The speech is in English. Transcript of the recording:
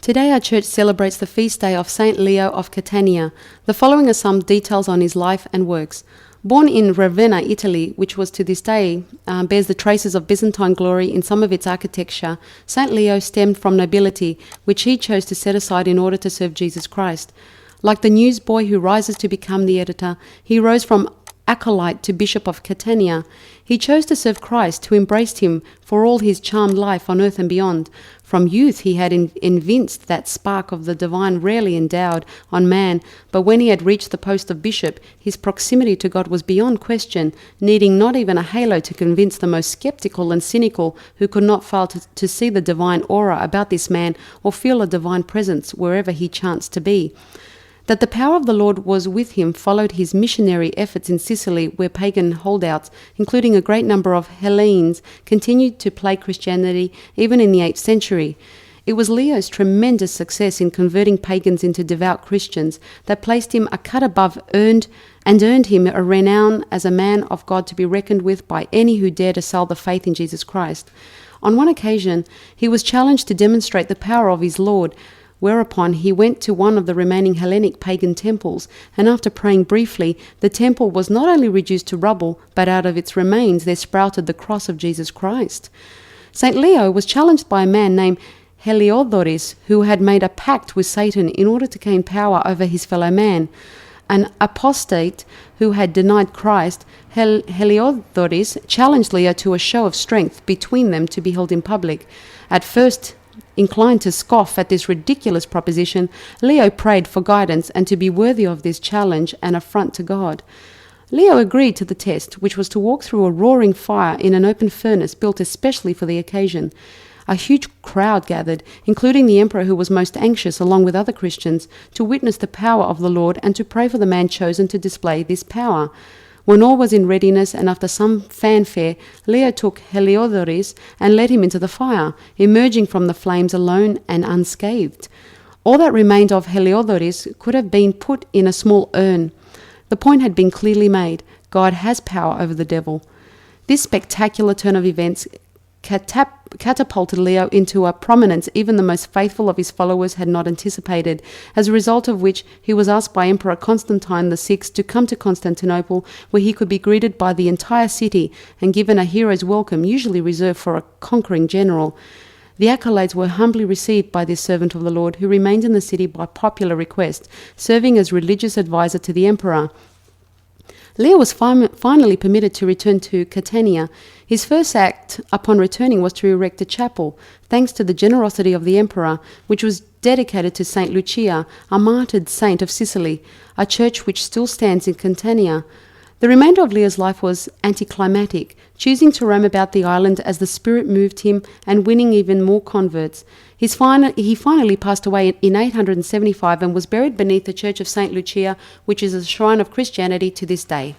Today our church celebrates the feast day of Saint Leo of Catania. The following are some details on his life and works. Born in Ravenna, Italy, which was to this day bears the traces of Byzantine glory in some of its architecture, Saint Leo stemmed from nobility, which he chose to set aside in order to serve Jesus Christ. Like the newsboy who rises to become the editor, he rose from acolyte to Bishop of Catania. He chose to serve Christ, who embraced him for all his charmed life on earth and beyond. From youth he had evinced that spark of the divine rarely endowed on man, but when he had reached the post of bishop, his proximity to God was beyond question, needing not even a halo to convince the most skeptical and cynical who could not fail to see the divine aura about this man or feel a divine presence wherever he chanced to be. That the power of the Lord was with him followed his missionary efforts in Sicily, where pagan holdouts, including a great number of Hellenes, continued to plague Christianity even in the 8th century. It was Leo's tremendous success in converting pagans into devout Christians that placed him a cut above earned him a renown as a man of God to be reckoned with by any who dared assail the faith in Jesus Christ. On one occasion, he was challenged to demonstrate the power of his Lord, whereupon he went to one of the remaining Hellenic pagan temples, and after praying briefly, the temple was not only reduced to rubble, but out of its remains there sprouted the cross of Jesus Christ. St. Leo was challenged by a man named Heliodorus, who had made a pact with Satan in order to gain power over his fellow man. An apostate who had denied Christ, Heliodorus challenged Leo to a show of strength between them to be held in public. At first, inclined to scoff at this ridiculous proposition, Leo prayed for guidance and to be worthy of this challenge and affront to God. Leo agreed to the test, which was to walk through a roaring fire in an open furnace built especially for the occasion. A huge crowd gathered, including the emperor, who was most anxious, along with other Christians, to witness the power of the Lord and to pray for the man chosen to display this power. When all was in readiness, and after some fanfare, Leo took Heliodorus and led him into the fire, emerging from the flames alone and unscathed. All that remained of Heliodorus could have been put in a small urn. The point had been clearly made: God has power over the devil. This spectacular turn of events catapulted Leo into a prominence even the most faithful of his followers had not anticipated, as a result of which he was asked by Emperor Constantine VI to come to Constantinople, where he could be greeted by the entire city and given a hero's welcome usually reserved for a conquering general. The accolades were humbly received by this servant of the Lord, who remained in the city by popular request, serving as religious advisor to the emperor. Leo was finally permitted to return to Catania. His first act upon returning was to erect a chapel, thanks to the generosity of the emperor, which was dedicated to Saint Lucia, a martyred saint of Sicily, a church which still stands in Catania. The remainder of Leo's life was anticlimactic, choosing to roam about the island as the Spirit moved him and winning even more converts. He finally passed away in 875 and was buried beneath the Church of St. Lucia, which is a shrine of Christianity to this day.